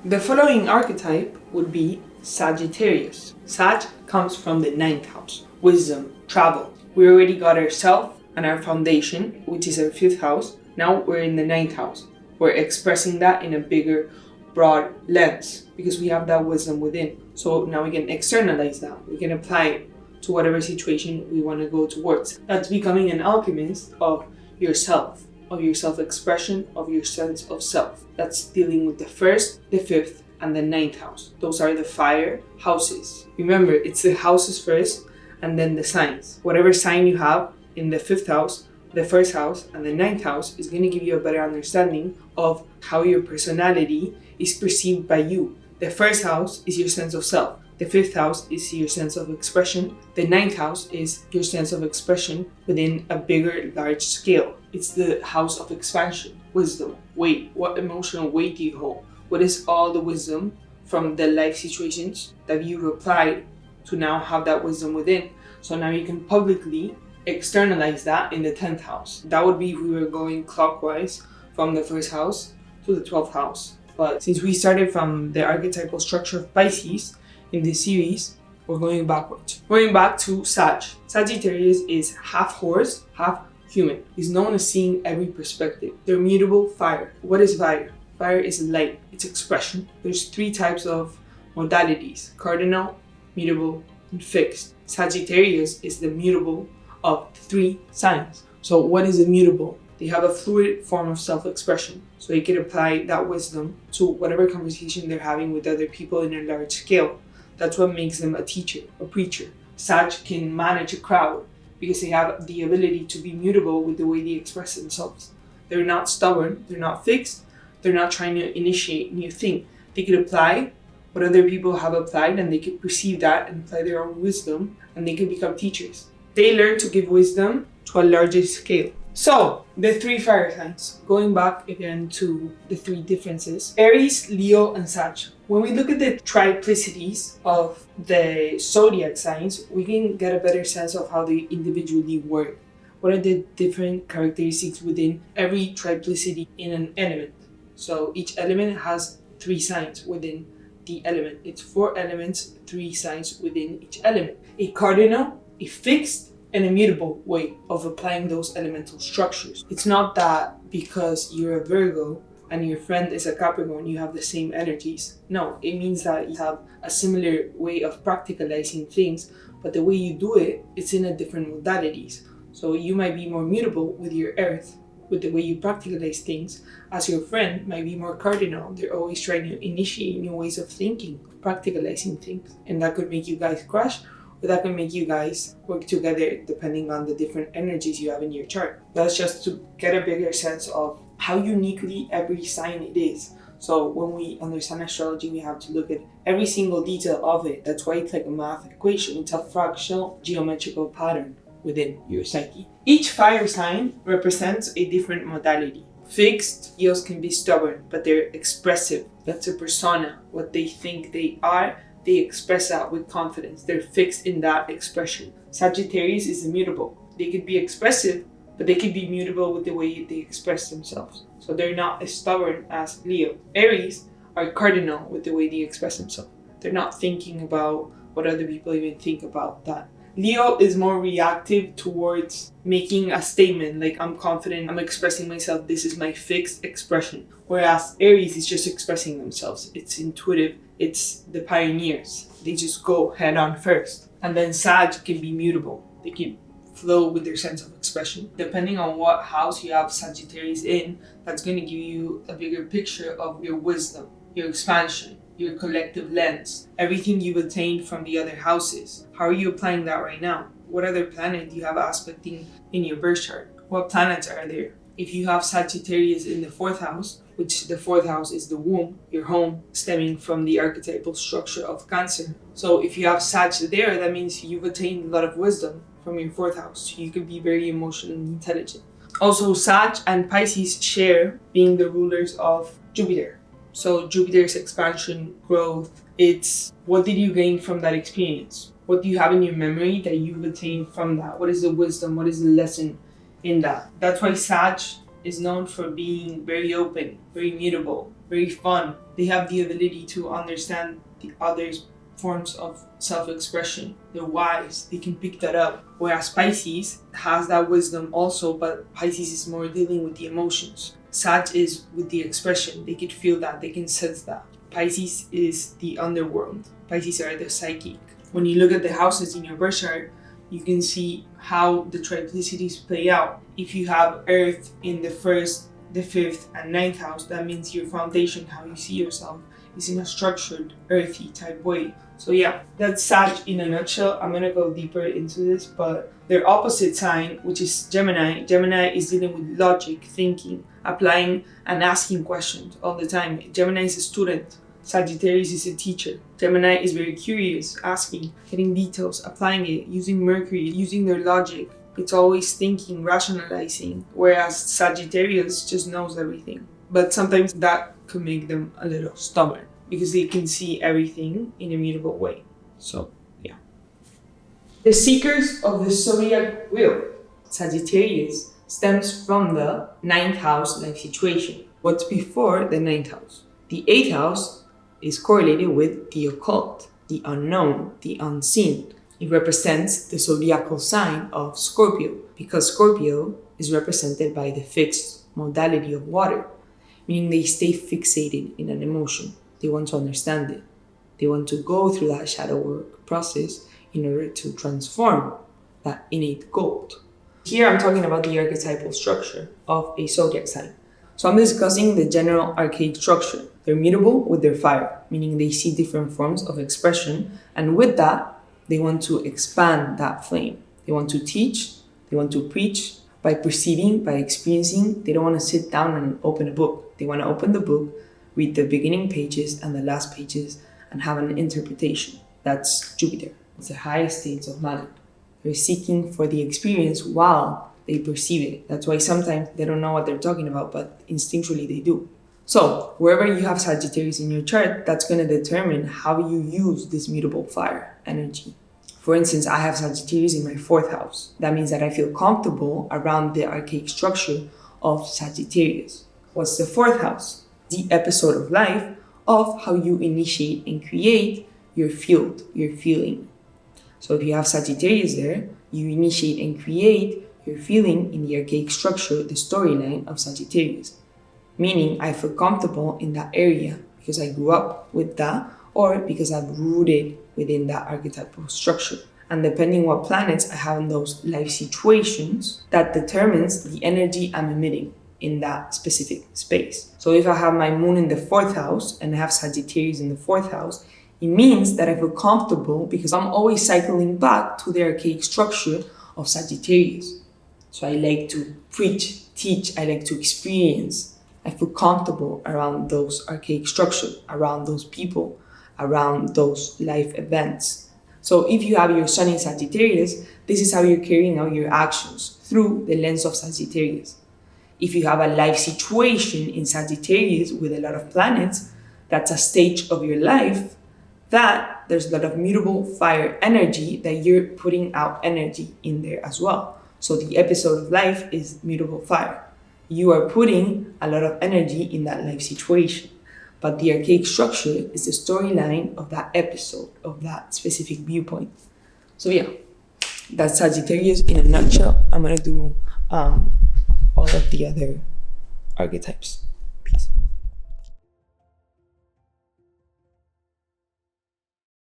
The following archetype would be Sagittarius. Sag comes from the 9th house, wisdom, travel. We already got our self and our foundation, which is our 5th house. Now we're in the 9th house. We're expressing that in a bigger, broad lens because we have that wisdom within. So now we can externalize that. We can apply it to whatever situation we want to go towards. That's becoming an alchemist of yourself, of your self-expression, of your sense of self. That's dealing with the 1st, the 5th, and the 9th house. Those are the fire houses. Remember, it's the houses first and then the signs. Whatever sign you have in the 5th house, the 1st house, and the 9th house is going to give you a better understanding of how your personality is perceived by you. The 1st house is your sense of self. The 5th house is your sense of expression. The 9th house is your sense of expression within a bigger, large scale. It's the house of expansion, wisdom, weight. What emotional weight do you hold? What is all the wisdom from the life situations that you've applied to now have that wisdom within? So now you can publicly externalize that in the 10th house. That would be if we were going clockwise from the 1st house to the 12th house. But since we started from the archetypal structure of Pisces in this series, we're going backwards. Going back to Sag. Sagittarius is half horse, half human. He's known as seeing every perspective. They're mutable fire. What is fire? Fire is light. It's expression. There's 3 types of modalities: cardinal, mutable, and fixed. Sagittarius is the mutable of 3 signs. So what is immutable? They have a fluid form of self-expression. So you can apply that wisdom to whatever conversation they're having with other people in a large scale. That's what makes them a teacher, a preacher. Sag can manage a crowd because they have the ability to be mutable with the way they express themselves. They're not stubborn, they're not fixed, they're not trying to initiate new things. They could apply what other people have applied and they could perceive that and apply their own wisdom and they could become teachers. They learn to give wisdom to a larger scale. So, the 3 fire signs, going back again to the 3 differences: Aries, Leo, and Sag. When we look at the triplicities of the zodiac signs, we can get a better sense of how they individually work. What are the different characteristics within every triplicity in an element? So, each element has 3 signs within the element. It's 4 elements, 3 signs within each element. A cardinal, a fixed, an immutable way of applying those elemental structures. It's not that because you're a Virgo and your friend is a Capricorn, you have the same energies. No, it means that you have a similar way of practicalizing things, but the way you do it, it's in a different modalities. So you might be more mutable with your earth, with the way you practicalize things, as your friend might be more cardinal. They're always trying to initiate new ways of thinking, practicalizing things. And that could make you guys crash, but that can make you guys work together depending on the different energies you have in your chart. That's just to get a bigger sense of how uniquely every sign it is. So when we understand astrology, we have to look at every single detail of it. That's why it's like a math equation. It's a fractional geometrical pattern within your psyche. Each fire sign represents a different modality. Fixed, Leos can be stubborn, but they're expressive. That's a persona, what they think they are. They express that with confidence. They're fixed in that expression. Sagittarius is immutable. They could be expressive, but they could be mutable with the way they express themselves. So they're not as stubborn as Leo. Aries are cardinal with the way they express themselves. They're not thinking about what other people even think about that. Leo is more reactive towards making a statement, like I'm confident, I'm expressing myself, this is my fixed expression. Whereas Aries is just expressing themselves. It's intuitive, it's the pioneers. They just go head on first. And then Sag can be mutable. They can flow with their sense of expression. Depending on what house you have Sagittarius in, that's going to give you a bigger picture of your wisdom, your expansion, your collective lens, everything you've attained from the other houses. How are you applying that right now? What other planet do you have aspecting in your birth chart? What planets are there? If you have Sagittarius in the 4th house, which the 4th house is the womb, your home, stemming from the archetypal structure of Cancer. So if you have Sag there, that means you've attained a lot of wisdom from your 4th house. You could be very emotionally intelligent. Also, Sag and Pisces share being the rulers of Jupiter. So Jupiter's expansion, growth, it's what did you gain from that experience? What do you have in your memory that you've attained from that? What is the wisdom? What is the lesson in that? That's why Sag is known for being very open, very mutable. very fun. They have the ability to understand the other's forms of self-expression. They're wise, they can pick that up. Whereas Pisces has that wisdom also, but Pisces is more dealing with the emotions. Sag is with the expression. They can feel that, they can sense that. Pisces is the underworld. Pisces are the psychic. When you look at the houses in your birth chart, you can see how the triplicities play out. If you have Earth in the 1st, the 5th, and 9th house, that means your foundation, how you see yourself, is in a structured, earthy type way. So yeah, that's Sag in a nutshell. I'm gonna go deeper into this, but their opposite sign, which is Gemini. Gemini is dealing with logic, thinking, applying and asking questions all the time. Gemini is a student. Sagittarius is a teacher. Gemini is very curious, asking, getting details, applying it, using Mercury, using their logic. It's always thinking, rationalizing, whereas Sagittarius just knows everything. But sometimes that could make them a little stubborn because they can see everything in a mutable way. So, yeah. The seekers of the zodiac wheel. Sagittarius stems from the 9th house life situation. What's before the 9th house? The 8th house is correlated with the occult, the unknown, the unseen. It represents the zodiacal sign of Scorpio because Scorpio is represented by the fixed modality of water, meaning they stay fixated in an emotion. They want to understand it. They want to go through that shadow work process in order to transform that innate gold. Here I'm talking about the archetypal structure of a zodiac sign. So I'm discussing the general archaic structure. They're mutable with their fire, meaning they see different forms of expression, and with that, they want to expand that flame. They want to teach, they want to preach by perceiving, by experiencing. They don't want to sit down and open a book. They want to open the book, read the beginning pages and the last pages, and have an interpretation. That's Jupiter. It's the highest states of mind. They're seeking for the experience while they perceive it. That's why sometimes they don't know what they're talking about, but instinctually they do. So wherever you have Sagittarius in your chart, that's going to determine how you use this mutable fire energy. For instance, I have Sagittarius in my 4th house. That means that I feel comfortable around the archaic structure of Sagittarius. What's the 4th house? The episode of life of how you initiate and create your field, your feeling. So if you have Sagittarius there, you initiate and create your feeling in the archaic structure, the storyline of Sagittarius. Meaning I feel comfortable in that area because I grew up with that, or because I'm rooted within that archetypal structure. And depending what planets I have in those life situations, that determines the energy I'm emitting in that specific space. So if I have my moon in the 4th house and I have Sagittarius in the 4th house, it means that I feel comfortable because I'm always cycling back to the archaic structure of Sagittarius. So I like to preach, teach, I like to experience. I feel comfortable around those archaic structures, around those people, around those life events. So if you have your sun in Sagittarius, this is how you're carrying out your actions, through the lens of Sagittarius. If you have a life situation in Sagittarius with a lot of planets, that's a stage of your life that there's a lot of mutable fire energy that you're putting out energy in there as well. So the episode of life is mutable fire. You are putting a lot of energy in that life situation. But the archaic structure is the storyline of that episode, of that specific viewpoint. So yeah, that's Sagittarius in a nutshell. I'm going to do all of the other archetypes.